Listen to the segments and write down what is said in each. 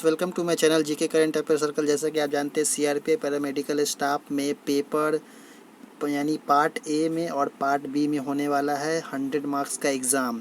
Welcome to my channel GK current affair circle. जैसा कि आप जानते हैं सीआरपीएफ पैरामेडिकल स्टाफ में पेपर यानी पार्ट ए में और पार्ट बी में होने वाला है 100 मार्क्स का एग्ज़ाम,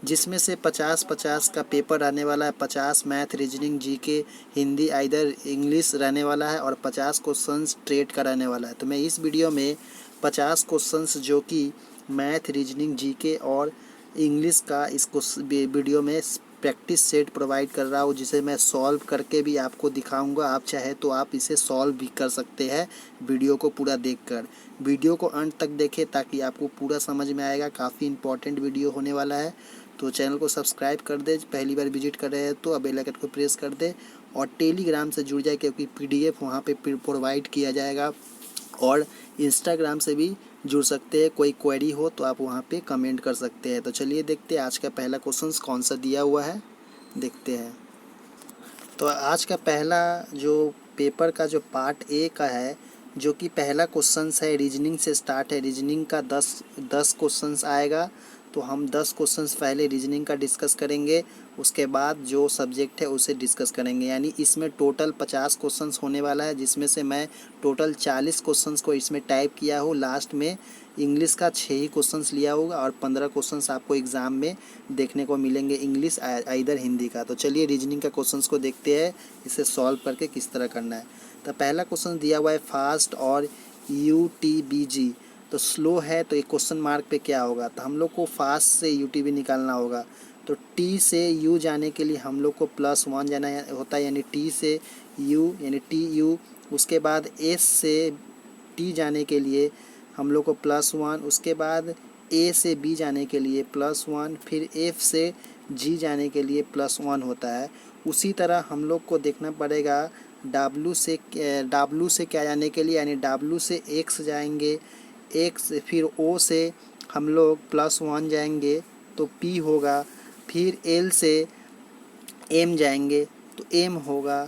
जिसमें से 50-50 का पेपर रहने वाला है। 50 math, reasoning, GK, Hindi either English रहने वाला है और 50 क्वेश्चंस ट्रेड का रहने वाला है। तो मैं इस वीडियो में 50 क्वेश्चंस जो कि मैथ, रीजनिंग, जीके और इंग्लिश का इस वीडियो में प्रैक्टिस सेट प्रोवाइड कर रहा हूँ, जिसे मैं सॉल्व करके भी आपको दिखाऊंगा। आप चाहे तो आप इसे सॉल्व भी कर सकते हैं वीडियो को पूरा देखकर। वीडियो को अंत तक देखें ताकि आपको पूरा समझ में आएगा। काफ़ी इंपॉर्टेंट वीडियो होने वाला है। तो चैनल को सब्सक्राइब कर दे, पहली बार विजिट कर रहे हैं तो बेल आइकन को प्रेस कर दे और टेलीग्राम से जुड़ जाए, क्योंकि पीडीएफ वहाँ पे प्रोवाइड किया जाएगा। और इंस्टाग्राम से भी जुड़ सकते हैं। कोई क्वेरी हो तो आप वहाँ पे कमेंट कर सकते हैं। तो चलिए देखते हैं आज का पहला क्वेश्चन कौन सा दिया हुआ है, देखते हैं। तो आज का पहला जो पेपर का जो पार्ट ए का है, जो कि पहला क्वेश्चन है, रीजनिंग से स्टार्ट है। रीजनिंग का 10 क्वेश्चंस आएगा। तो हम 10 क्वेश्चंस पहले रीजनिंग का डिस्कस करेंगे, उसके बाद जो सब्जेक्ट है उसे डिस्कस करेंगे। यानी इसमें टोटल 50 क्वेश्चंस होने वाला है, जिसमें से मैं टोटल 40 क्वेश्चंस को इसमें टाइप किया हूँ। लास्ट में इंग्लिश का 6 ही क्वेश्चंस लिया होगा और 15 क्वेश्चंस आपको एग्ज़ाम में देखने को मिलेंगे इंग्लिश इधर हिंदी का। तो चलिए रीजनिंग का क्वेश्चंस को देखते हैं, इसे सॉल्व करके किस तरह करना है। तो पहला क्वेश्चन दिया हुआ है फास्ट और UTBG। तो स्लो है तो एक क्वेश्चन मार्क पे क्या होगा, तो हम लोग को फास्ट से UTB निकालना होगा। तो T से U जाने के लिए हम लोग को +1 जाना होता है, यानी T से U यानी TU। उसके बाद S से T जाने के लिए हम लोग को +1। उसके बाद A से B जाने के लिए +1, फिर F से G जाने के लिए +1 होता है। उसी तरह हम लोग को देखना पड़ेगा W से क्या जाने के लिए, यानी W से X जाएंगे, X फिर O से हम लोग +1 जाएंगे तो P होगा। फिर L से M जाएंगे तो M होगा,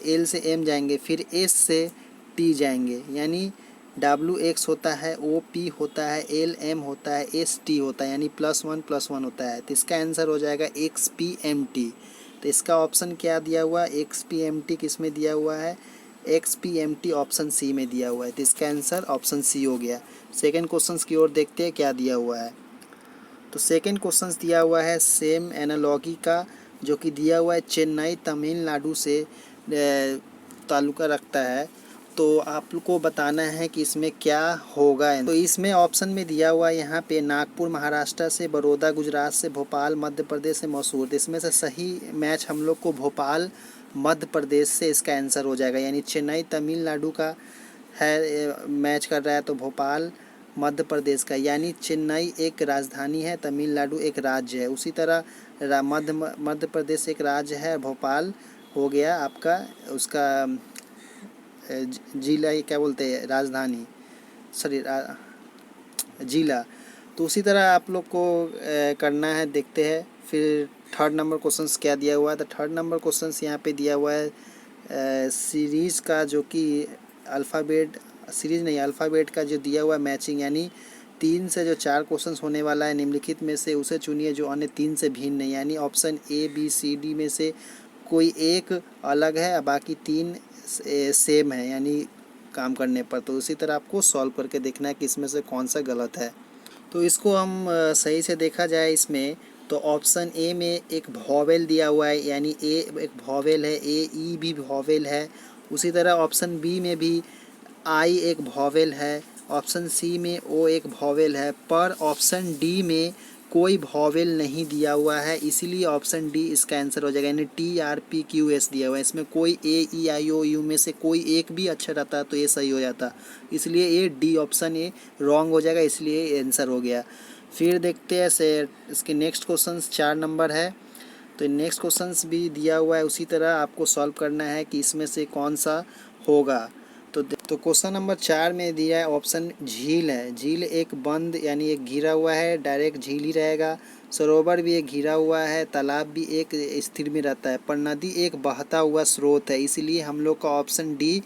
L से M जाएंगे, फिर S से T जाएंगे, यानी WX होता है, OP होता है, LM होता है, ST होता है, यानी +1 होता है। तो इसका आंसर हो जाएगा XPMT। तो इसका ऑप्शन क्या दिया हुआ है, XPMT किस में दिया हुआ है, XPMT ऑप्शन सी में दिया हुआ है। तो इसका आंसर ऑप्शन सी हो गया। सेकेंड क्वेश्चन की ओर देखते हैं क्या दिया हुआ है। तो सेकेंड क्वेश्चन दिया हुआ है सेम एनालॉगी का, जो कि दिया हुआ है चेन्नई तमिलनाडु से ताल्लुक़ा रखता है। तो आप लोग को बताना है कि इसमें क्या होगा। तो इसमें ऑप्शन में दिया हुआ है यहाँ पे नागपुर महाराष्ट्र से, बड़ौदा गुजरात से, भोपाल मध्य प्रदेश से, मैसूर। तो इसमें से सही मैच हम लोग को भोपाल मध्य प्रदेश से इसका आंसर हो जाएगा। यानी चेन्नई तमिलनाडु का है मैच कर रहा है तो भोपाल मध्य प्रदेश का, यानी चेन्नई एक राजधानी है, तमिलनाडु एक राज्य है। उसी तरह मध्य प्रदेश एक राज्य है, भोपाल हो गया आपका उसका जिला, क्या बोलते हैं, राजधानी, सॉरी जिला। तो उसी तरह आप लोग को करना है, देखते हैं। फिर थर्ड नंबर क्वेश्चन क्या दिया हुआ है। तो थर्ड नंबर क्वेश्चन यहाँ पे दिया हुआ है सीरीज़ का, जो कि अल्फ़ाबेट सीरीज़ नहीं, अल्फ़ाबेट का जो दिया हुआ है मैचिंग, यानी 3 से जो 4 क्वेश्चन होने वाला है निम्नलिखित में से उसे चुनिए जो अन्य 3 से भिन्न नहीं। यानी ऑप्शन ABCD में से कोई एक अलग है, बाकी 3 सेम है, यानी काम करने पर। तो उसी तरह आपको सॉल्व करके देखना है कि इसमें से कौन सा गलत है। तो इसको हम सही से देखा जाए इसमें, तो ऑप्शन ए में एक वॉवेल दिया हुआ है, यानी ए एक वॉवेल है, AE भी वॉवेल है। उसी तरह ऑप्शन बी में भी आई एक वॉवेल है, ऑप्शन सी में ओ एक वॉवेल है, पर ऑप्शन डी में कोई वॉवेल नहीं दिया हुआ है, इसीलिए ऑप्शन डी इसका आंसर हो जाएगा। यानी TRPQS दिया हुआ है, इसमें कोई AEIOU में से कोई एक भी अक्षर रहता तो ये सही हो जाता, इसलिए ये डी ऑप्शन ए रॉन्ग हो जाएगा, इसलिए ये आंसर हो गया। फिर देखते हैं से इसके नेक्स्ट क्वेश्चन 4 नंबर है। तो नेक्स्ट क्वेश्चन भी दिया हुआ है, उसी तरह आपको सॉल्व करना है कि इसमें से कौन सा होगा। तो क्वेश्चन नंबर 4 में दिया है ऑप्शन झील है। झील एक बंद यानी एक घिरा हुआ है, डायरेक्ट झील ही रहेगा। सरोवर भी एक घिरा हुआ है, तालाब भी एक स्थिर में रहता है, पर नदी एक बहता हुआ स्रोत है, इसलिए हम लोग का ऑप्शन डी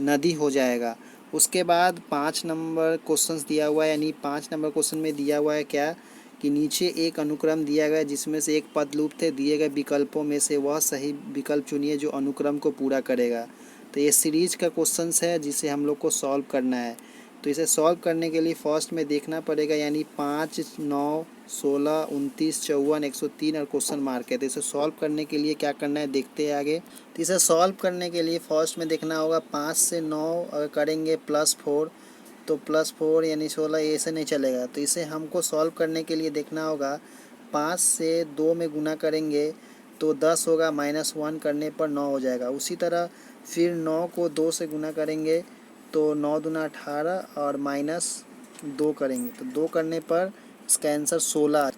नदी हो जाएगा। उसके बाद 5 नंबर क्वेश्चन दिया हुआ है, यानी 5 नंबर क्वेश्चन में दिया हुआ है क्या कि नीचे एक अनुक्रम दिया गया जिसमें से एक पद लुप्त है, दिए गए विकल्पों में से वह सही विकल्प चुनिए जो अनुक्रम को पूरा करेगा। तो ये सीरीज का क्वेश्चंस है जिसे हम लोग को सॉल्व करना है। तो इसे सॉल्व करने के लिए फर्स्ट में देखना पड़ेगा, यानी 5, 9, 16, 29, 54, 103 और क्वेश्चन मार्क है। तो इसे सॉल्व करने के लिए क्या करना है देखते हैं आगे। तो इसे सॉल्व करने के लिए फर्स्ट में देखना होगा 5 से 9 अगर करेंगे +4 तो +4 यानी 16, ऐसे नहीं चलेगा। तो इसे हमको सॉल्व करने के लिए देखना होगा 5 से 2 में गुना करेंगे तो 10 होगा, -1 करने पर 9 हो जाएगा। उसी तरह फिर 9 को 2 से गुना करेंगे तो 9 दूना 18 और -2 करेंगे तो 2 करने पर इसका आंसर 16।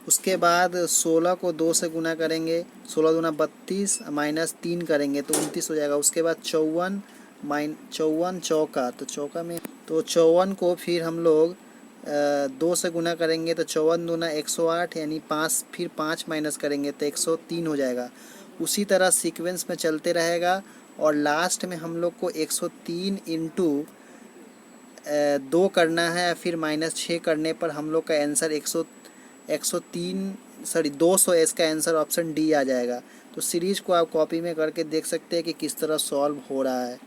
उसके बाद 16 को 2 से गुना करेंगे, 16 दूना 32 -3 करेंगे तो 29 हो जाएगा। उसके बाद 54 चौका, तो चौका में तो 54 को फिर हम लोग 2 से गुना करेंगे तो 54 दूना 108 यानी 5, फिर 5 माइनस करेंगे तो 103 हो जाएगा। उसी तरह सीक्वेंस में चलते रहेगा और लास्ट में हम लोग को 103 इंटू 2 करना है, फिर -6 करने पर हम लोग का आंसर 200 इसका आंसर ऑप्शन डी आ जाएगा। तो सीरीज को आप कॉपी में करके देख सकते हैं कि किस तरह सॉल्व हो रहा है।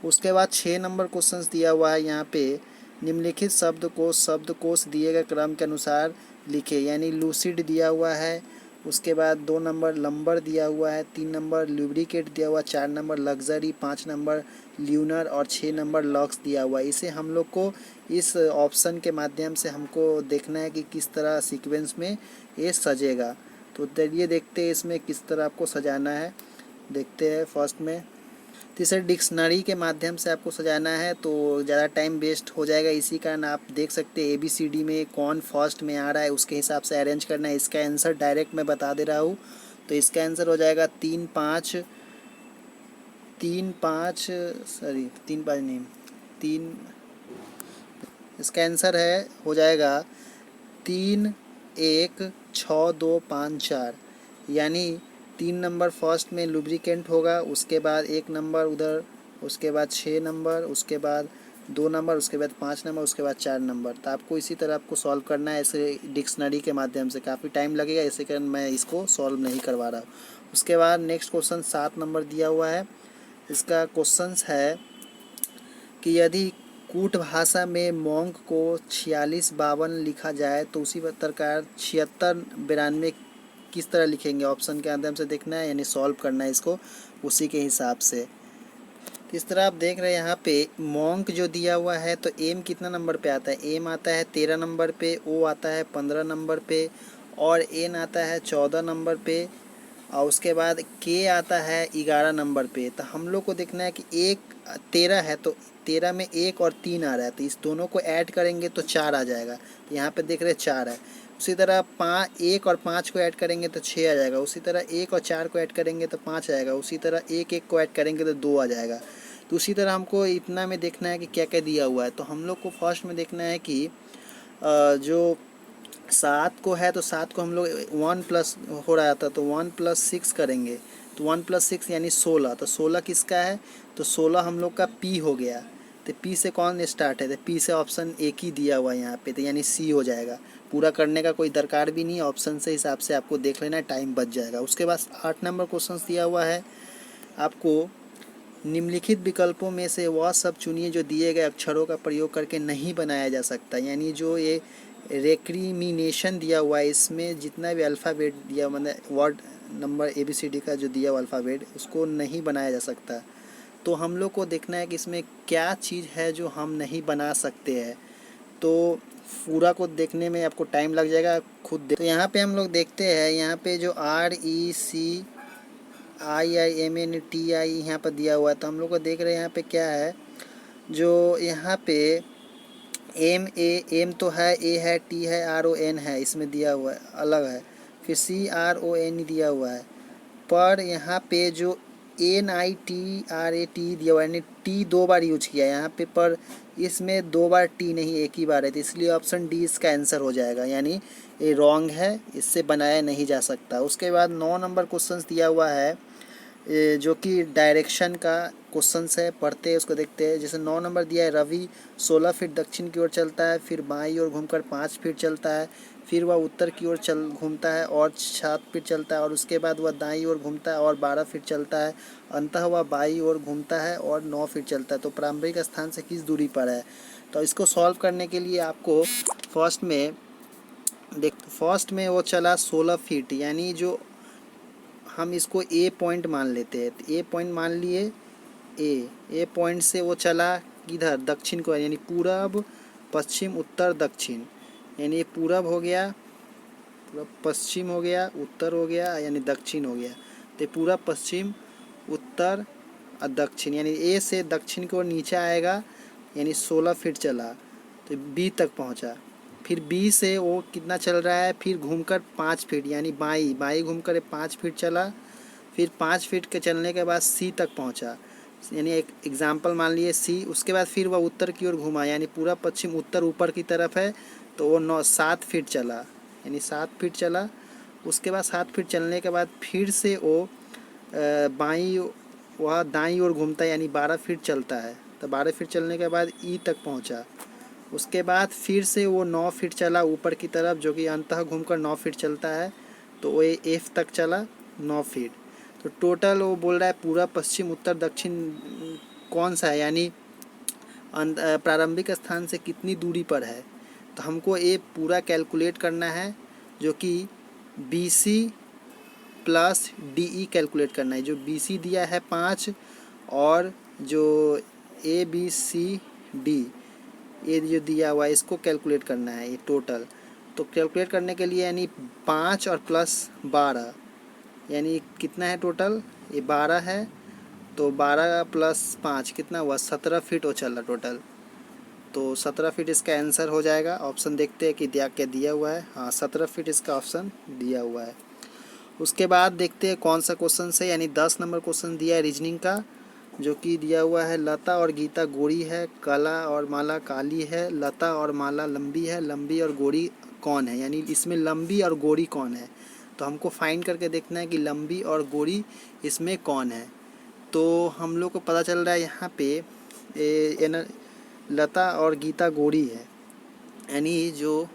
उसके बाद 6 नंबर क्वेश्चंस दिया हुआ है यहाँ पे, निम्नलिखित शब्दकोश दिए गए क्रम के अनुसार लिखे, यानी लूसिड दिया हुआ है। उसके बाद 2 नंबर लंबर दिया हुआ है, 3 नंबर लुब्रिकेट दिया हुआ, 4 नंबर लग्जरी, 5 नंबर ल्यूनर और 6 नंबर लॉक्स दिया हुआ है। इसे हम लोग को इस ऑप्शन के माध्यम से हमको देखना है कि किस तरह सीक्वेंस में ये सजेगा। तो चलिए देखते हैं इसमें किस तरह आपको सजाना है। देखते हैं फर्स्ट में तो इसे डिक्शनरी के माध्यम से आपको सजाना है तो ज़्यादा टाइम वेस्ट हो जाएगा। इसी कारण आप देख सकते हैं ABCD में कौन फर्स्ट में आ रहा है उसके हिसाब से अरेंज करना है। इसका आंसर डायरेक्ट मैं बता दे रहा हूँ। तो इसका आंसर हो जाएगा 3, 5 नहीं 3, इसका आंसर हो जाएगा 3, 1, 6, 2, 5, 4, यानी 3 नंबर फर्स्ट में लुब्रिकेंट होगा, उसके बाद 1 नंबर उधर, उसके बाद 6 नंबर, उसके बाद 2 नंबर, उसके बाद 5 नंबर, उसके बाद 4 नंबर। तो आपको इसी तरह आपको सॉल्व करना है ऐसे डिक्शनरी के माध्यम से। काफ़ी टाइम लगेगा, इसी कारण मैं इसको सॉल्व नहीं करवा रहा हूँ। उसके बाद नेक्स्ट क्वेश्चन 7 नंबर दिया हुआ है। इसका क्वेश्चंस है कि यदि कूट भाषा में मोंक को 4652 लिखा जाए तो उसी प्रकार 7692 किस तरह लिखेंगे। ऑप्शन के माध्यम से देखना है, यानी सॉल्व करना है इसको उसी के हिसाब से। इस तरह आप देख रहे हैं यहाँ पे मोंक जो दिया हुआ है तो एम कितना नंबर पे आता है, एम आता है 13 नंबर पे, ओ आता है 15 नंबर पे और एन आता है 14 नंबर पे और उसके बाद के आता है 11 नंबर पे। तो हम लोग को देखना है कि 13 है तो 13 में 1 और 3 आ रहा है तो इस दोनों को ऐड करेंगे तो 4 आ जाएगा। तो यहाँ पे देख रहे हैं 4 है। उसी तरह 1 और 5 को ऐड करेंगे तो 6 आ जाएगा। उसी तरह 1 और 4 को ऐड करेंगे तो 5 आएगा। उसी तरह 1 को ऐड करेंगे तो 2 आ जाएगा। तो उसी तरह हमको इतना में देखना है कि क्या क्या दिया हुआ है। तो हम लोग को फर्स्ट में देखना है कि जो 7 को है तो 7 को हम लोग 1 प्लस हो रहा था तो 1 + 6 करेंगे तो 1 + 6 यानी 16। तो 16 किसका है, तो 16 हम लोग का P हो गया। तो P से कौन स्टार्ट है, तो P से ऑप्शन एक ही दिया हुआ है यहाँ पे, तो यानी C हो जाएगा। पूरा करने का कोई दरकार भी नहीं है, ऑप्शन से हिसाब से आपको देख लेना, टाइम बच जाएगा। उसके बाद 8 नंबर क्वेश्चन दिया हुआ है आपको, निम्नलिखित विकल्पों में से वह सब चुनिए जो दिए गए अक्षरों का प्रयोग करके नहीं बनाया जा सकता। यानी जो ये रेक्रिमिनेशन दिया हुआ है इसमें जितना भी अल्फ़ाबेट दिया मतलब वर्ड नंबर ABCD का जो दिया हुआ अल्फ़ाबेट उसको नहीं बनाया जा सकता। तो हम लोग को देखना है कि इसमें क्या चीज़ है जो हम नहीं बना सकते हैं। तो पूरा को देखने में आपको टाइम लग जाएगा खुद तो यहाँ पे हम लोग देखते हैं, यहाँ पे जो RECIIMNTI यहाँ पर दिया हुआ है तो हम लोग को देख रहे हैं यहाँ पे क्या है, जो यहाँ पे एम तो है, ए है, टी है, RON है, इसमें दिया हुआ है अलग है, फिर CRON दिया हुआ है। पर यहाँ पे जो NITRAT दिया हुआ है, यानी टी 2 बार यूज किया है यहाँ पे, पर इसमें 2 बार टी नहीं एक ही बार है, तो इसलिए ऑप्शन डी इसका आंसर हो जाएगा। यानी ये रॉन्ग है, इससे बनाया नहीं जा सकता। उसके बाद 9 नंबर क्वेश्चन दिया हुआ है जो कि डायरेक्शन का क्वेश्चन है, पढ़ते हैं उसको देखते हैं। जैसे 9 नंबर दिया है, रवि 16 फीट दक्षिण की ओर चलता है, फिर बाईं ओर घूमकर 5 फीट चलता है, फिर वह उत्तर की ओर चल घूमता है और 7 फीट चलता है, और उसके बाद वह दाईं ओर घूमता है और 12 फीट चलता है। अंततः वह बाईं ओर घूमता है और 9 फीट चलता है। तो प्रारंभिक स्थान से किस दूरी पर है? तो इसको सॉल्व करने के लिए आपको फर्स्ट में वो चला 16 फीट, यानी जो हम इसको ए पॉइंट मान लेते हैं। तो ए पॉइंट मान लिए, ए पॉइंट से वो चला किधर? दक्षिण को, यानी पूरब पश्चिम उत्तर दक्षिण। यानी ये पूरब हो गया, पूरब पश्चिम हो गया, उत्तर हो गया, यानी दक्षिण हो गया। तो पूरब पश्चिम उत्तर और दक्षिण, यानी ए से दक्षिण की ओर नीचे आएगा, यानी 16 फीट चला तो बी तक पहुंचा। फिर बी से वो कितना चल रहा है? फिर घूमकर 5 फीट, यानी बाई घूमकर 5 फीट चला। फिर 5 फीट के चलने के बाद सी तक पहुंचा, यानी एक एग्जाम्पल मान लिए सी। उसके बाद फिर वह उत्तर की ओर घुमा, यानी पूरा पश्चिम उत्तर ऊपर की तरफ है, तो वो 7 फीट चला, यानी 7 फीट चला। उसके बाद 7 फीट चलने के बाद फिर से वो वह दाईं ओर घूमता है, यानी 12 फीट चलता है। तो 12 फीट चलने के बाद ई तक पहुंचा। उसके बाद फिर से वो 9 फीट चला ऊपर की तरफ, जो कि अंततः घूमकर 9 फीट चलता है, तो वो एफ तक चला 9 फीट। तो टोटल वो बोल रहा है पूरा पश्चिम उत्तर दक्षिण कौन सा है, यानी प्रारंभिक स्थान से कितनी दूरी पर है। तो हमको ये पूरा कैलकुलेट करना है, जो कि B C plus D E calculate करना है। जो बी सी दिया है 5 और जो ए बी सी डी ये जो दिया हुआ है इसको कैलकुलेट करना है, ये टोटल। तो कैलकुलेट करने के लिए यानी 5 और प्लस 12, यानी कितना है टोटल? ये 12 है, तो 12 प्लस 5 कितना हुआ? 17 फीट वो चला टोटल। तो 17 फीट इसका आंसर हो जाएगा। ऑप्शन देखते हैं कि क्या दिया हुआ है। हाँ, 17 फीट इसका ऑप्शन दिया हुआ है। उसके बाद देखते हैं कौन सा क्वेश्चन से, यानी 10 नंबर क्वेश्चन दिया है रीजनिंग का, जो कि दिया हुआ है लता और गीता गोरी है, कला और माला काली है, लता और माला लंबी है, लंबी और गोरी कौन है? यानी इसमें लंबी और गोरी कौन है? तो हमको फाइंड करके देखना है कि लंबी और गोरी इसमें कौन है। तो हम लोग को पता चल रहा है यहाँ पे लता और गीता गोरी है, यानी जो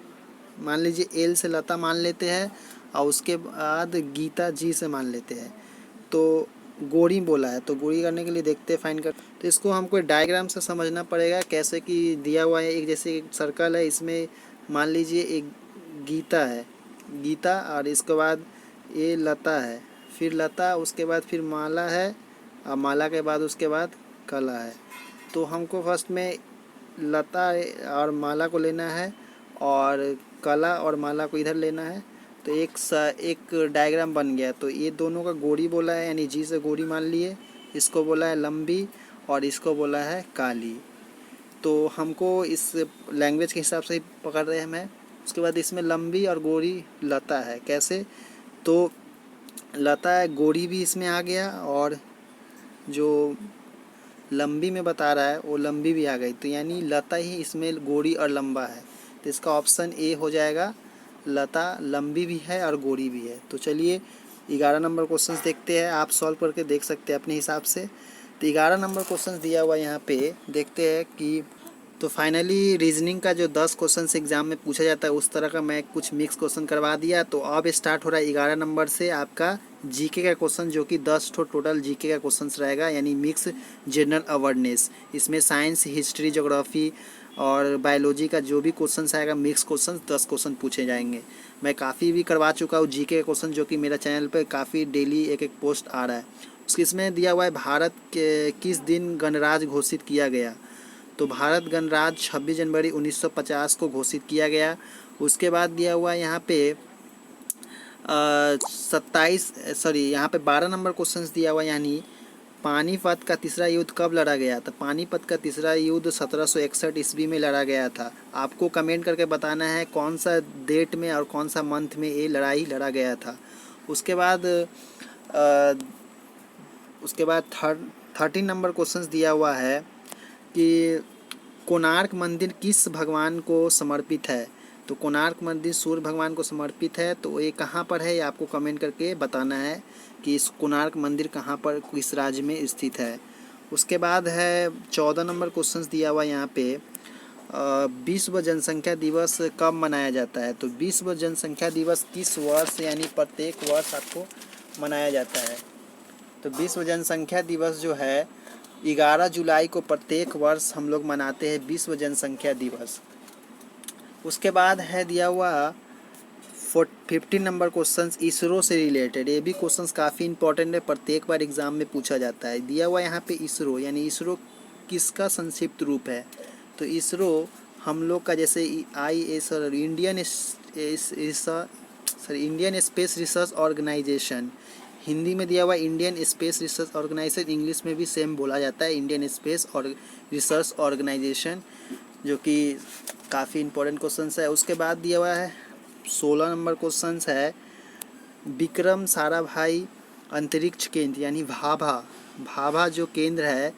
मान लीजिए एल से लता मान लेते हैं और उसके बाद गीता जी से मान लेते हैं, तो गोरी बोला है। तो गोरी करने के लिए देखते हैं फाइंड कर। तो इसको हमको डायग्राम से समझना पड़ेगा, कैसे कि दिया हुआ है एक जैसे एक सर्कल है, इसमें मान लीजिए एक गीता है, गीता, और इसके बाद ये लता है, फिर लता, उसके बाद फिर माला है, और माला के बाद उसके बाद कला है। तो हमको फर्स्ट में लता और माला को लेना है और कला और माला को इधर लेना है। तो एक डायग्राम बन गया। तो ये दोनों का गोरी बोला है, यानी जी से गोरी मान लिए, इसको बोला है लंबी और इसको बोला है काली। तो हमको इस लैंग्वेज के हिसाब से ही पकड़ रहे हैं मैं। उसके बाद इसमें लंबी और गोरी लता है, कैसे? तो लता है, गोरी भी इसमें आ गया, और जो लंबी में बता रहा है वो लंबी भी आ गई। तो यानी लता ही इसमें गोरी और लंबा है। तो इसका ऑप्शन ए हो जाएगा, लता लंबी भी है और गोरी भी है। तो चलिए 11 नंबर क्वेश्चन देखते हैं, आप सॉल्व करके देख सकते हैं अपने हिसाब से। तो 11 नंबर क्वेश्चन दिया हुआ यहाँ पे देखते हैं कि तो फाइनली रीजनिंग का जो 10 क्वेश्चन एग्जाम में पूछा जाता है उस तरह का मैं कुछ मिक्स क्वेश्चन करवा दिया। तो अब स्टार्ट हो रहा है 11 नंबर से आपका जीके का क्वेश्चन, जो कि 10 टोटल जीके का क्वेश्चन रहेगा, यानी मिक्स जनरल अवेयरनेस। इसमें साइंस, हिस्ट्री, ज्योग्राफी और बायोलॉजी का जो भी क्वेश्चन आएगा मिक्स क्वेश्चन 10 क्वेश्चन पूछे जाएंगे। मैं काफ़ी भी करवा चुका हूँ जीके का क्वेश्चन, जो कि मेरा चैनल पर काफ़ी डेली एक पोस्ट आ रहा है। उसके इसमें दिया हुआ है भारत के किस दिन गणराज्य घोषित किया गया। तो भारत गणराज्य 26 जनवरी 1950 को घोषित किया गया। उसके बाद दिया हुआ है यहाँ पे 12 नंबर क्वेश्चन दिया हुआ, यानी पानीपत का तीसरा युद्ध कब लड़ा गया था। पानीपत का तीसरा युद्ध 1761 ईस्वी में लड़ा गया था। आपको कमेंट करके बताना है कौन सा डेट में और कौन सा मंथ में ये लड़ाई लड़ा गया था। उसके बाद 13 नंबर क्वेश्चन दिया हुआ है कि कोणार्क मंदिर किस भगवान को समर्पित है। तो कोणार्क मंदिर सूर्य भगवान को समर्पित है। तो ये कहाँ पर है, ये आपको कमेंट करके बताना है कि इस कोणार्क मंदिर कहाँ पर किस राज्य में स्थित है। उसके बाद है 14 नंबर क्वेश्चन दिया हुआ यहाँ पे विश्व जनसंख्या दिवस कब मनाया जाता है? तो विश्व जनसंख्या दिवस किस वर्ष यानी प्रत्येक वर्ष आपको मनाया जाता है? तो विश्व जनसंख्या दिवस जो है 11 जुलाई को प्रत्येक वर्ष हम लोग मनाते हैं विश्व जनसंख्या दिवस। उसके बाद है दिया हुआ 15 नंबर क्वेश्चन इसरो से रिलेटेड। ये भी क्वेश्चंस काफ़ी इंपॉर्टेंट है, प्रत्येक बार एग्जाम में पूछा जाता है। दिया हुआ यहाँ पे इसरो, यानी इसरो किसका संक्षिप्त रूप है? तो इसरो हम लोग का जैसे Indian Space Research Organisation, Hindi में दिया हुआ Indian Space Research Organisation, English में भी सेम बोला जाता है इंडियन स्पेस और रिसर्च ऑर्गेनाइजेशन, जो कि काफ़ी इंपॉर्टेंट क्वेश्चन है। उसके बाद दिया हुआ है 16 नंबर क्वेश्चन है विक्रम साराभाई अंतरिक्ष केंद्र यानी भाभा जो केंद्र है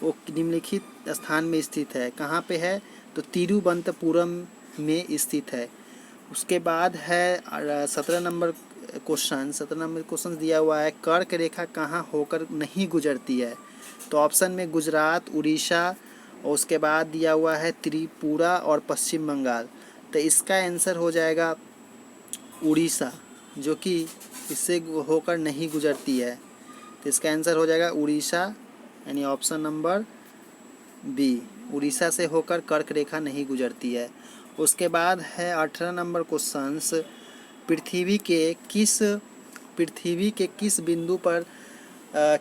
वो निम्नलिखित स्थान में स्थित है। कहाँ पे है? तो तिरुवनंतपुरम में स्थित है। उसके बाद है 17 नंबर क्वेश्चन दिया हुआ है कर्क रेखा कहाँ होकर नहीं गुजरती है? तो ऑप्शन में गुजरात, उड़ीसा, और उसके बाद दिया हुआ है त्रिपुरा और पश्चिम बंगाल। तो इसका आंसर हो जाएगा उड़ीसा, जो कि इससे होकर नहीं गुजरती है। तो इसका आंसर हो जाएगा उड़ीसा, यानी ऑप्शन नंबर बी, उड़ीसा से होकर कर्क रेखा नहीं गुजरती है। उसके बाद है 18 नंबर क्वेश्चंस पृथ्वी के किस बिंदु पर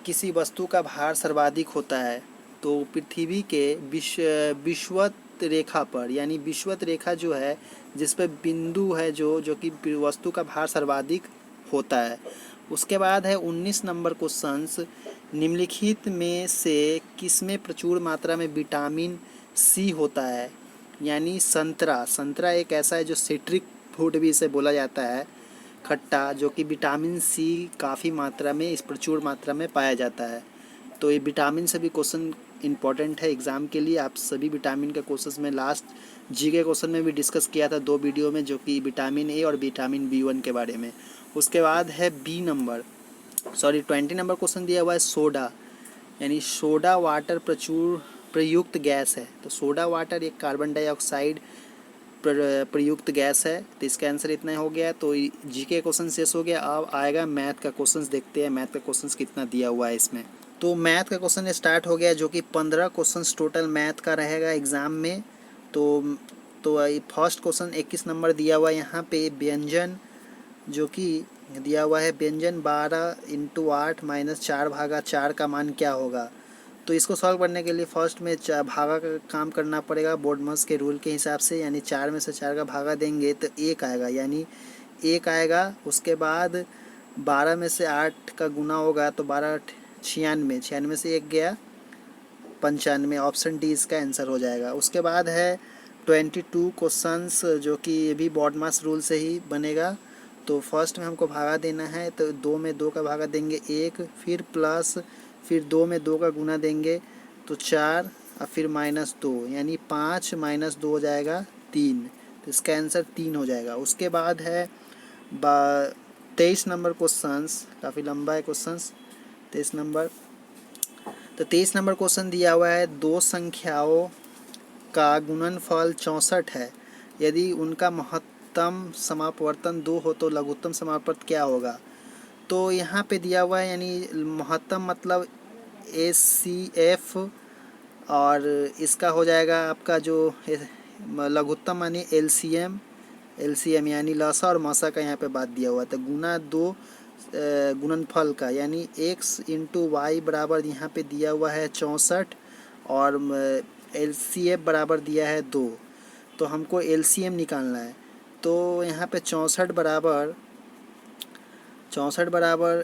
किसी वस्तु का भार सर्वाधिक होता है? तो पृथ्वी के विषुवत रेखा पर, यानी विषुवत रेखा जो है जिस पर बिंदु है जो कि वस्तु का भार सर्वाधिक होता है। उसके बाद है 19 नंबर क्वेश्चंस निम्नलिखित में से किसमें प्रचुर मात्रा में विटामिन सी होता है? यानी संतरा एक ऐसा है जो सिट्रिक फ्रूट भी इसे बोला जाता है, खट्टा, जो कि विटामिन सी काफ़ी मात्रा में इस प्रचुर मात्रा में पाया जाता है। तो ये विटामिन से भी क्वेश्चन इंपॉर्टेंट है एग्ज़ाम के लिए। आप सभी विटामिन के क्वेश्चन में लास्ट जी के क्वेश्चन में भी डिस्कस किया था 2 वीडियो में, जो कि विटामिन ए और विटामिन B1 के बारे में। उसके बाद है 20 नंबर क्वेश्चन दिया हुआ है सोडा, यानी सोडा वाटर प्रयुक्त गैस है। तो सोडा वाटर एक कार्बन डाइऑक्साइड प्रयुक्त गैस है। तो इसका आंसर इतना हो गया। तो जी के क्वेश्चन शेष हो गया। अब आएगा मैथ का क्वेश्चन, देखते हैं मैथ का क्वेश्चन कितना दिया हुआ है इसमें। तो मैथ का क्वेश्चन स्टार्ट हो गया, जो कि 15 क्वेश्चन टोटल मैथ का रहेगा एग्ज़ाम में। तो फर्स्ट क्वेश्चन 21 नंबर दिया हुआ है यहाँ पे व्यंजन, जो कि दिया हुआ है व्यंजन 12 × 8 - 4/4 का मान क्या होगा? तो इसको सॉल्व करने के लिए फर्स्ट में भागा का काम करना पड़ेगा बोर्डमस के रूल के हिसाब से, यानी 4 में से 4 का भागा देंगे तो 1 आएगा, यानी 1 आएगा। उसके बाद 12 में से 8 का गुना होगा तो 12 96, 96 से 1 गया 95, ऑप्शन डी इसका आंसर हो जाएगा। उसके बाद है 22 क्वेश्चंस, जो कि ये भी बॉडमास रूल से ही बनेगा। तो फर्स्ट में हमको भागा देना है, तो 2 में 2 का भागा देंगे 1, फिर प्लस, फिर 2 में 2 का गुना देंगे तो 4, और फिर -2, यानी 5 - 2 हो जाएगा 3। तो इसका आंसर 3 हो जाएगा। उसके बाद है 23 नंबर क्वेश्चंस, काफ़ी लंबा है क्वेश्चंस 23 नंबर। तो 23 नंबर क्वेश्चन दिया हुआ है दो संख्याओं का गुणनफल 64 है, यदि उनका महत्तम समापवर्तन 2 हो तो लघुत्तम समापवर्तन क्या होगा? तो यहाँ पे दिया हुआ है, यानी महत्तम मतलब HCF, और इसका हो जाएगा आपका जो लघुत्तम मानी LCM, यानी लसा और मसा का यहाँ पे बात दिया हुआ था। गुना 2 गुणनफल का, यानी x × y बराबर यहाँ पे दिया हुआ है 64, और LCF बराबर दिया है 2। तो हमको LCM निकालना है। तो यहाँ पे 64 बराबर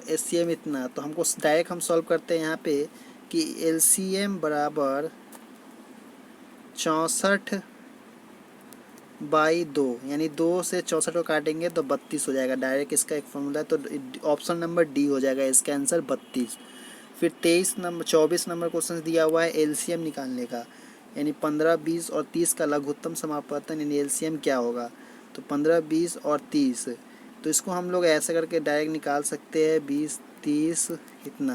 LCM इतना, तो हमको डायरेक्ट हम सॉल्व करते हैं यहाँ पे कि LCM बराबर 64/2, यानी 2 से 64 को काटेंगे तो 32 हो जाएगा। डायरेक्ट इसका एक फॉर्मूला है, तो ऑप्शन नंबर डी हो जाएगा इसका आंसर 32। फिर 24 नंबर क्वेश्चन दिया हुआ है LCM निकालने का, यानी 15, 20 और 30 का लघुत्तम समापवर्तन, यानी LCM क्या होगा? तो 15, 20 और 30, तो इसको हम लोग ऐसे करके डायरेक्ट निकाल सकते हैं 20, 30 इतना।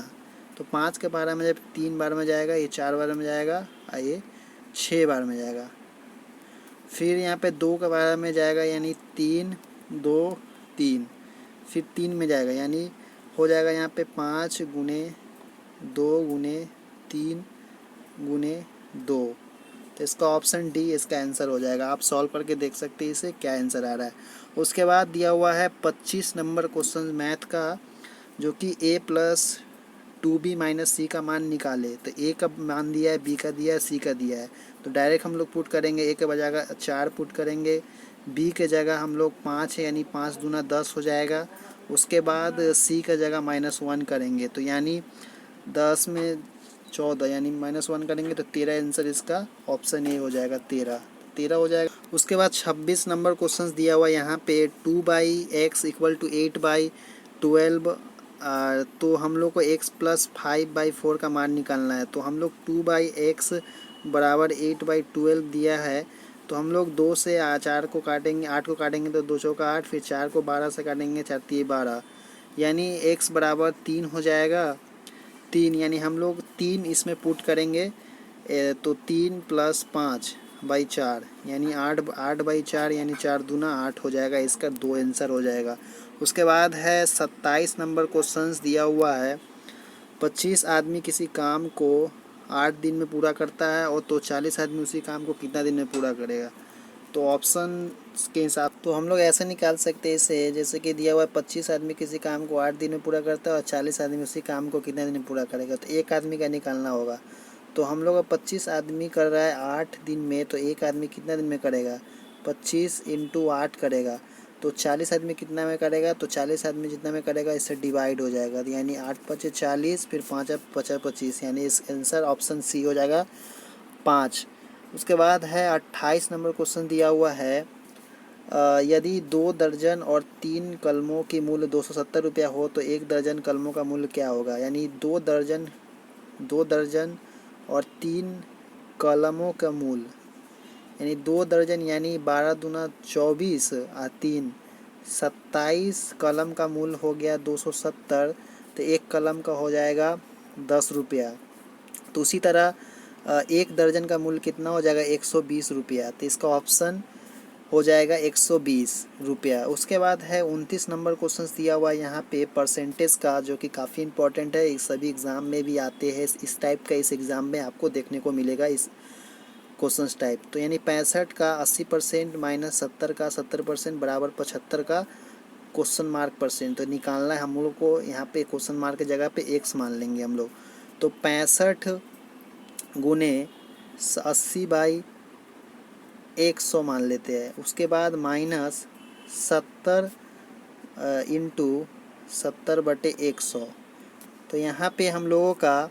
तो 5 के बार में जब 3 बार में जाएगा, ये 4 बार में जाएगा और ये 6 बार में जाएगा। फिर यहाँ पे 2 के बराबर में जाएगा यानी 3 2 3, फिर 3 में जाएगा यानी हो जाएगा यहाँ पे 5 गुने 2 गुने 3 गुने 2। तो इसका ऑप्शन डी इसका आंसर हो जाएगा। आप सॉल्व करके देख सकते हैं इसे क्या आंसर आ रहा है। उसके बाद दिया हुआ है 25 नंबर क्वेश्चन मैथ का, जो कि a प्लस 2b माइनस सी का मान निकाले। तो a का मान दिया है, b का दिया है, c का दिया है। तो डायरेक्ट हम लोग पुट करेंगे। a के बजाय 4 पुट करेंगे, b के जगह हम लोग 5 है यानी 5 दूना 10 हो जाएगा। उसके बाद c का जगह -1 करेंगे, तो यानी 10 में 14 यानी -1 करेंगे तो 13 आंसर इसका ऑप्शन ए हो जाएगा। 13 हो जाएगा। उसके बाद 26 नंबर क्वेश्चन दिया हुआ यहाँ पे 2/x = 8/12। तो हम लोग को x + 5/4 का मान निकालना है। तो हम लोग 2/x बराबर 8/12 दिया है, तो हम लोग 2 से 4 को काटेंगे, 8 को काटेंगे तो 2 चौका 8, फिर 4 को 12 से काटेंगे, 4 तिये 12, यानी x बराबर 3 हो जाएगा। 3 यानी हम लोग 3 इसमें पुट करेंगे, तो 3 + 5/4 यानी 8/4 यानी 4 दूना 8 हो जाएगा। इसका 2 आंसर हो जाएगा। उसके बाद है 27 नंबर क्वेश्चंस दिया हुआ है। 25 आदमी किसी काम को 8 दिन में पूरा करता है, और तो 40 आदमी उसी काम को कितना दिन में पूरा करेगा। तो ऑप्शन के हिसाब तो हम लोग ऐसे निकाल सकते हैं इसे, जैसे कि दिया हुआ है 25 आदमी किसी काम को 8 दिन में पूरा करता है और 40 आदमी उसी काम को कितने दिन में पूरा करेगा। तो एक आदमी का निकालना होगा। तो हम लोग 25 आदमी कर रहा है 8 दिन में, तो एक आदमी कितना दिन में करेगा, 25 × 8 करेगा। तो 40 आदमी कितना में करेगा, तो 40 आदमी जितना में करेगा इससे डिवाइड हो जाएगा, यानी 8 × 5 = 40, फिर 5 × 5 = 25, यानी इस आंसर ऑप्शन सी हो जाएगा 5। उसके बाद है 28 नंबर क्वेश्चन दिया हुआ है। यदि 2 दर्जन और 3 कलमों की मूल्य 270 रुपया हो तो 1 दर्जन कलमों का मूल्य क्या होगा। यानी 2 दर्जन और 3 कलमों का मूल्य, यानी 2 दर्जन यानी 12 दूना 24 और 3 27 कलम का मूल्य हो गया 270। तो एक कलम का हो जाएगा 10 रुपया। तो उसी तरह 1 दर्जन का मूल्य कितना हो जाएगा, 120 रुपया। तो इसका ऑप्शन हो जाएगा 120 रुपया। उसके बाद है 29 नंबर क्वेश्चन दिया हुआ है यहाँ पे परसेंटेज का, जो कि काफ़ी इंपॉर्टेंट है। इस सभी एग्ज़ाम में भी आते हैं इस टाइप का, इस एग्ज़ाम में आपको देखने को मिलेगा इस क्वेश्चन टाइप। तो यानी 65 का 80% माइनस 70 का 70% बराबर 75 का क्वेश्चन मार्क परसेंट। तो निकालना है हम लोग को। यहाँ पे क्वेश्चन मार्क की जगह पे x मान लेंगे हम लोग। तो 65 गुने 80/100 मान लेते हैं। उसके बाद माइनस 70 × 70/100। तो यहाँ पे हम लोगों का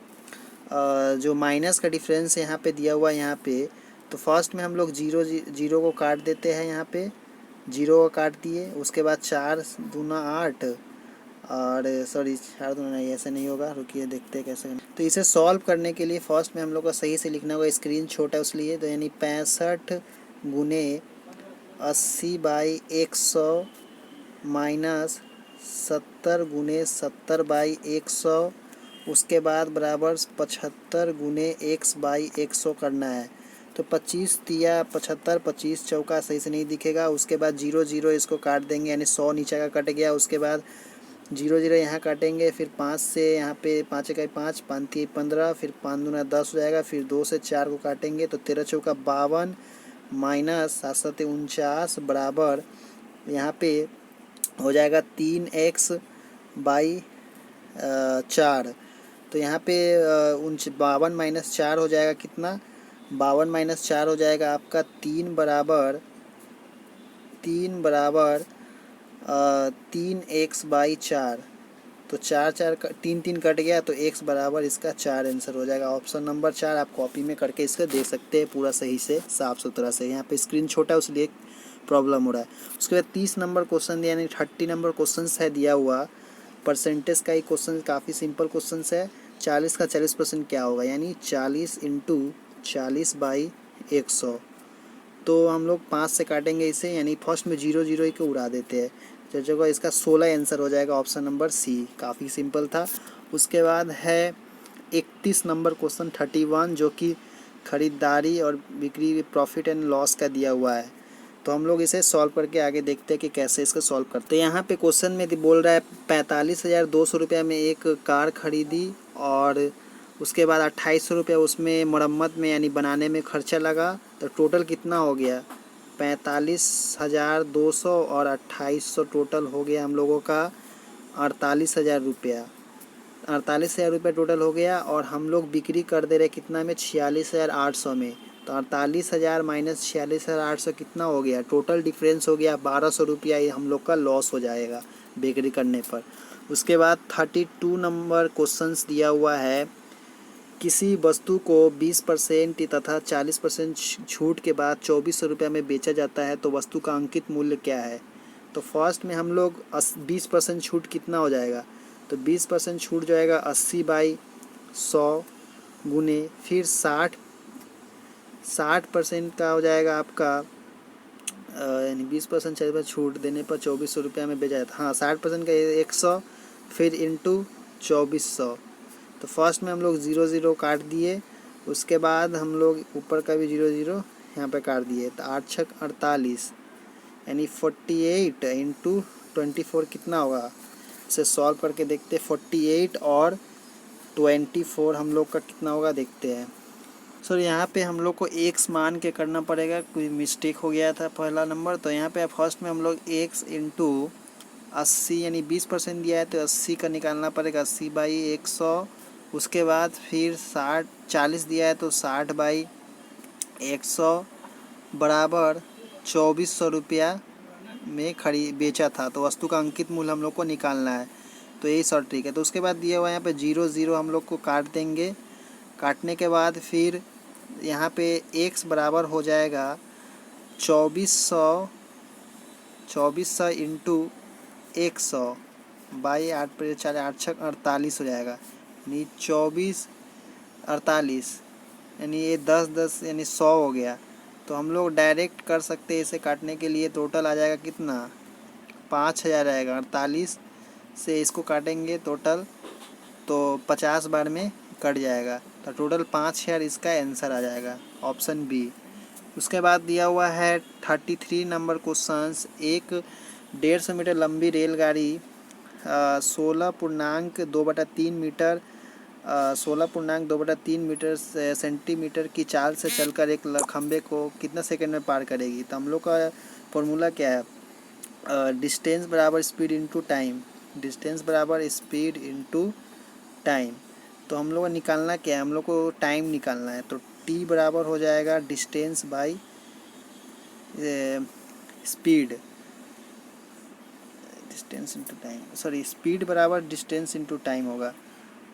जो माइनस का डिफरेंस यहाँ पे दिया हुआ है यहाँ पे, तो फर्स्ट में हम लोग जीरो को काट देते हैं। यहाँ पे 0 को काट दिए। उसके बाद 4 दूना 8 और 4 दूना नहीं, ऐसे नहीं होगा, रुकिए देखते हैं कैसे। तो इसे सॉल्व करने के लिए फर्स्ट में हम लोग को सही से लिखना होगा, स्क्रीन छोटा है उसलिए। तो यानी 65 गुने 80/100 माइनस 70 गुने 70/100, उसके बाद बराबर 75 गुने x/100 करना है। तो 25 तिया 75, 25 चौका सही से नहीं दिखेगा। उसके बाद 0 इसको काट देंगे, यानी 100 नीचे का कट गया। उसके बाद 0 यहाँ काटेंगे, फिर 5 से यहाँ पे 5 × 5 5 × 15, फिर 5 दूना 10 हो जाएगा। फिर 2 से 4 को काटेंगे तो 13 चौका 52 माइनस 7 7 49 बराबर यहाँ पे हो जाएगा 3x/4। तो यहाँ पे 52 माइनस 4 हो जाएगा कितना, 52 माइनस 4 हो जाएगा आपका 3 बराबर 3x/4। तो 3 कट गया, तो x बराबर इसका 4 आंसर हो जाएगा। ऑप्शन नंबर 4 आप कॉपी में करके इसका दे सकते हैं पूरा सही से साफ़ सुथरा से। यहाँ पे स्क्रीन छोटा है उसलिए प्रॉब्लम हो रहा है। उसके बाद 30 नंबर क्वेश्चन यानी 30 नंबर क्वेश्चन है दिया हुआ। परसेंटेज का ही क्वेश्चन, काफ़ी सिंपल क्वेश्चन है। 40 का 40% क्या होगा, यानी 40 × 40/100। तो हम लोग 5 से काटेंगे इसे, यानी फर्स्ट में 0 को उड़ा देते हैं। तो जगह इसका 16 आंसर हो जाएगा, ऑप्शन नंबर सी। काफ़ी सिंपल था। उसके बाद है 31 नंबर क्वेश्चन 31, जो कि खरीदारी और बिक्री प्रॉफिट एंड लॉस का दिया हुआ है। तो हम लोग इसे सॉल्व करके आगे देखते हैं कि कैसे इसको सॉल्व करते हैं। तो यहाँ पे क्वेश्चन में बोल रहा है 45,200 रुपये में एक कार खरीदी और उसके बाद 2800 रुपये उसमें मरम्मत में यानी बनाने में खर्चा लगा। तो टोटल कितना हो गया? 45,200 और 2800 टोटल हो गया हम लोगों का 48,000 रुपया। 48,000 रुपये टोटल हो गया और हम लोग बिक्री कर दे रहे कितना में? 46,800 में। तो 48,000 माइनस 46,800 कितना हो गया? टोटल डिफरेंस हो गया 1,200 रुपया। ये हम लोग का लॉस हो जाएगा बिक्री करने पर। उसके बाद 32 नंबर क्वेश्चंस दिया हुआ है, किसी वस्तु को 20% तथा 40% छूट के बाद 2,400 रुपये में बेचा जाता है तो वस्तु का अंकित मूल्य क्या है? तो फर्स्ट में हम लोग 20% छूट कितना हो जाएगा? तो 20% छूट जाएगा 80/100 गुने फिर 60% का हो जाएगा आपका यानी 20% छूट देने पर 2,400 रुपया में बेचा जाता है। हाँ, 60% का 100 फिर इंटू 2,400। तो फर्स्ट में हम लोग 0 0 काट दिए, उसके बाद हम लोग ऊपर का भी 0 0 यहाँ पे काट दिए। तो 8 6 48 यानी 48 इंटू 24 कितना होगा? इसे सॉल्व करके देखते हैं। 48 और 24 हम लोग का कितना होगा देखते हैं। सर यहाँ पे हम लोग को x मान के करना पड़ेगा, कोई मिस्टेक हो गया था पहला नंबर। तो यहाँ पे फर्स्ट में हम लोग x इंटू 80 यानी 20% दिया है तो 80 का निकालना पड़ेगा, 80/100। उसके बाद फिर 40 दिया है तो 60/100 बराबर 2,400 रुपया में बेचा था। तो वस्तु का अंकित मूल्य हम लोग को निकालना है। तो यही शॉर्ट ट्रिक है। तो उसके बाद दिया हुआ है यहाँ पे 0 0 हम लोग को काट देंगे। काटने के बाद फिर यहाँ पे x बराबर हो जाएगा 2,400 इंटू 100 बाई 8 पर 4 8 6 48 हो जाएगा, यानी 24 48 यानी ये 10 10 यानी 100 हो गया। तो हम लोग डायरेक्ट कर सकते हैं इसे काटने के लिए। टोटल आ जाएगा कितना? 5,000 आएगा। 48 से इसको काटेंगे टोटल तो 50 बार में कट जाएगा। तो टोटल 5,000 इसका आंसर आ जाएगा, ऑप्शन बी। उसके बाद दिया हुआ है 33 नंबर क्वेश्चंस, एक 150 मीटर लंबी रेलगाड़ी 16.2/3 मीटर 16.2/3 मीटर सेंटीमीटर की चाल से चलकर एक खंबे को कितना सेकंड में पार करेगी? तो हम लोग का फॉर्मूला क्या है? डिस्टेंस बराबर स्पीड इंटू टाइम। डिस्टेंस बराबर स्पीड इंटू टाइम। तो हम लोग को निकालना क्या है? हम लोग को टाइम निकालना है। तो t बराबर हो जाएगा distance by speed. Distance into time, sorry speed बराबर डिस्टेंस इंटू टाइम होगा।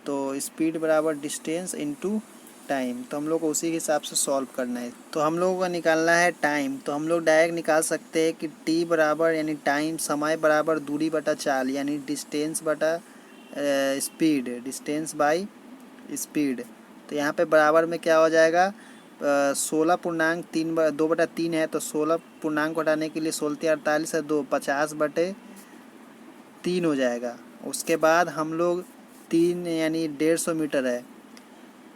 तो स्पीड बराबर डिस्टेंस इंटू टाइम। तो हम लोग को उसी के हिसाब से सॉल्व करना है। तो हम लोगों को निकालना है टाइम। तो हम लोग डायरेक्ट निकाल सकते हैं कि t बराबर यानी टाइम समय बराबर दूरी बटा चाल यानी डिस्टेंस बटा स्पीड, डिस्टेंस बाई स्पीड। तो यहाँ पे बराबर में क्या हो जाएगा? 16.2/3 है। तो 16 पूर्णांक हटाने के लिए 16 48 है, 2 50/3 हो जाएगा। उसके बाद हम लोग 3 यानी 150 मीटर है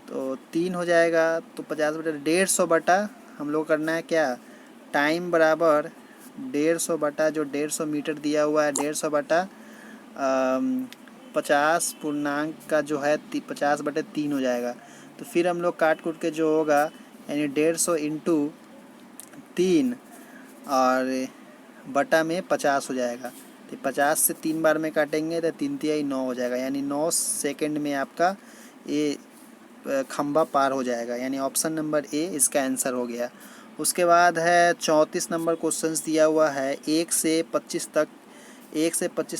तो 3 हो जाएगा। तो 50/150 बटा हम लोग करना है क्या? टाइम बराबर 150 बटा जो 150 मीटर दिया हुआ है 150 बटा 50 पूर्णांक का जो है 50/3 हो जाएगा। तो फिर हम लोग काट कूट के जो होगा यानी 150 इंटू 3 और बटा में 50 हो जाएगा। तो 50 से 3 बार में काटेंगे तो 3 तिहाई 9 हो जाएगा, यानी 9 सेकंड में आपका ये खंबा पार हो जाएगा, यानी ऑप्शन नंबर ए इसका आंसर हो गया। उसके बाद है 34 नंबर क्वेश्चंस दिया हुआ है, 1 से 25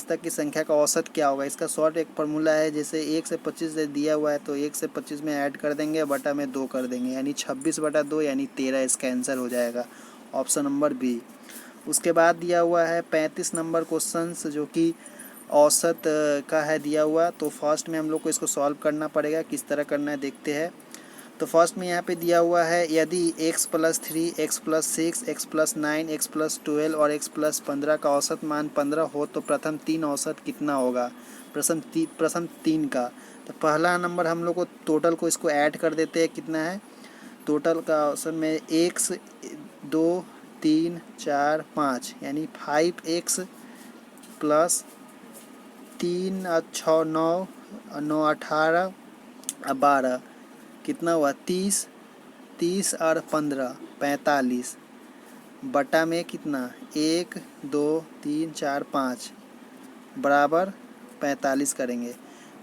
तक की संख्या का औसत क्या होगा? इसका शॉर्ट एक फार्मूला है, जैसे 1 से 25 से दिया हुआ है तो 1 से 25 में ऐड कर देंगे, बटा में 2 कर देंगे, यानी 26/2 यानी 13 इसका आंसर हो जाएगा, ऑप्शन नंबर बी। उसके बाद दिया हुआ है 35 नंबर क्वेश्चंस जो कि औसत का है दिया हुआ। तो फर्स्ट में हम लोग को इसको सॉल्व करना पड़ेगा, किस तरह करना है देखते हैं। तो फर्स्ट में यहाँ पे दिया हुआ है, यदि x + 3 x + 6 x + 9 x + 12 और x + 15 का औसत मान 15 हो तो प्रथम 3 औसत कितना होगा? प्रथम 3 का। तो पहला नंबर हम लोग को टोटल को इसको ऐड कर देते हैं, कितना है? टोटल का ऑप्शन में एक्स 2 3 4 5 यानी 5x प्लस 3 और 6 9 और 9 18 और 12 कितना हुआ 30, 30 और 15 45 बटा में कितना 1 2 3 4 5 बराबर 45 करेंगे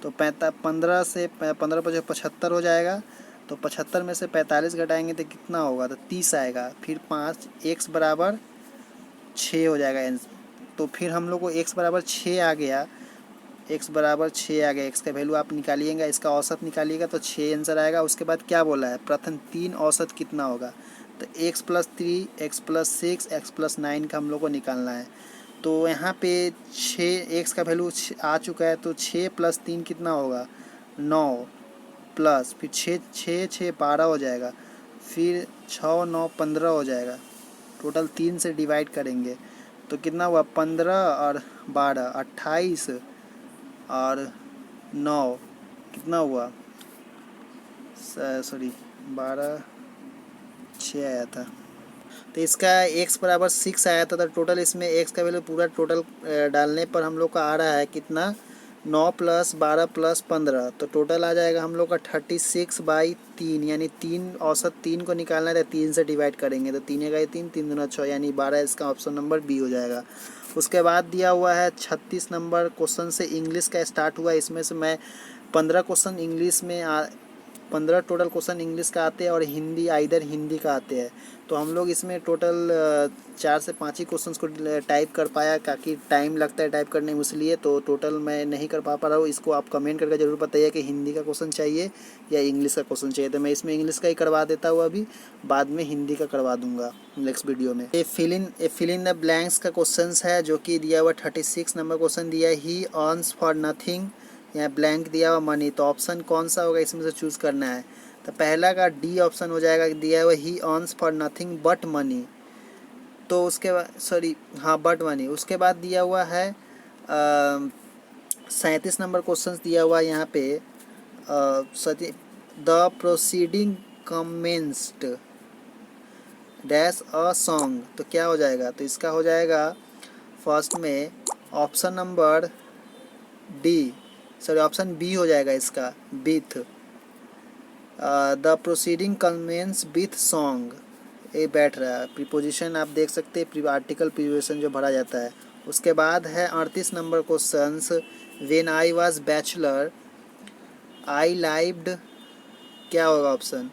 तो 15 से 15 पर 75 हो जाएगा। तो 75 में से 45 घटाएंगे तो कितना होगा तो 30 आएगा। फिर 5 x बराबर 6 हो जाएगा। तो फिर हम लोग को x बराबर 6 आ गया, x बराबर 6 आ गया। x का वैल्यू आप निकालिएगा, इसका औसत निकालिएगा तो 6 आंसर आएगा। उसके बाद क्या बोला है प्रथम 3 औसत कितना होगा तो x + 3 x + 6 x + 9 का हम लोग को निकालना है। तो यहाँ पे 6 x का वैल्यू आ चुका है तो 6 + 3 कितना होगा 9 प्लस फिर 6 6 6 12 हो जाएगा, फिर 6 9 15 हो जाएगा। टोटल 3 से डिवाइड करेंगे तो कितना हुआ 15 और 12 28 और 9 कितना हुआ सॉरी 12 6 आया था। तो इसका x बराबर 6 आया था। तो टोटल इसमें x का वैल्यू पूरा टोटल डालने पर हम लोग का आ रहा है कितना 9 + 12 + 15 तो टोटल आ जाएगा हम लोग का 36/3 यानी 3 औसत 3 को निकालना है तो 3 से डिवाइड करेंगे तो 3 1 3 3 दूना 6 यानी 12। इसका ऑप्शन नंबर बी हो जाएगा। उसके बाद दिया हुआ है 36 नंबर क्वेश्चन से इंग्लिश का स्टार्ट हुआ। इसमें से मैं 15 क्वेश्चन इंग्लिश में 15 टोटल क्वेश्चन इंग्लिश का आते हैं और हिंदी आइदर हिंदी का आते हैं। तो हम लोग इसमें टोटल 4 से 5 ही क्वेश्चंस को टाइप कर पाया क्योंकि टाइम लगता है टाइप करने में, इसलिए तो टोटल मैं नहीं कर पा रहा हूँ। इसको आप कमेंट करके ज़रूर बताइए कि हिंदी का क्वेश्चन चाहिए या इंग्लिश का क्वेश्चन चाहिए। तो मैं इसमें इंग्लिश का ही करवा देता हूँ, अभी बाद में हिंदी का करवा दूंगा नेक्स्ट वीडियो में। ये फिल इन द ब्लैंक्स का क्वेश्चन है जो कि दिया हुआ 36 नंबर क्वेश्चन दिया है। ही अर्न्स फॉर नथिंग, यहाँ ब्लैंक दिया हुआ मनी। तो ऑप्शन कौन सा होगा इसमें से चूज़ करना है। तो पहला का डी ऑप्शन हो जाएगा, दिया हुआ ही earns for nothing but money. तो उसके बाद सॉरी हाँ बट मनी। उसके बाद दिया हुआ है 37 नंबर क्वेश्चन दिया हुआ है यहाँ पे the proceeding commenced dash a song. तो क्या हो जाएगा तो इसका हो जाएगा फर्स्ट में option number D sorry option B हो जाएगा इसका with the proceeding commence with song. ये बैठ रहा है प्रीपोजिशन आप देख सकते हैं, आर्टिकल प्रीपोजिशन जो भरा जाता है। उसके बाद है 38 number questions when I was bachelor I lived, क्या होगा ऑप्शन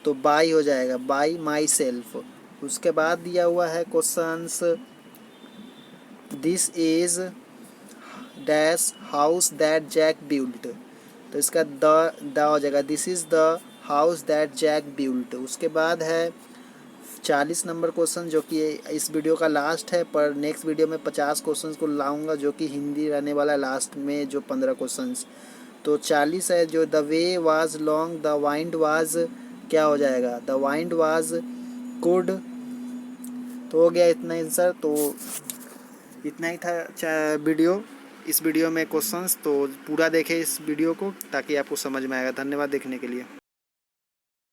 तो बाई हो जाएगा बाई माई सेल्फ। उसके बाद दिया हुआ है questions this is dash house that Jack built. तो इसका द हो जाएगा this is the house that Jack built. उसके बाद है 40 नंबर क्वेश्चन जो कि इस वीडियो का लास्ट है, पर नेक्स्ट वीडियो में 50 क्वेश्चंस को लाऊंगा जो कि हिंदी रहने वाला है लास्ट में जो 15 क्वेश्चंस। तो 40 है जो the way was long the wind was, क्या हो जाएगा द वाइंड वाज गुड। तो हो गया इतना आंसर। तो इतना ही था वीडियो। इस वीडियो में क्वेश्चंस तो पूरा देखें इस वीडियो को ताकि आपको समझ में आएगा। धन्यवाद देखने के लिए।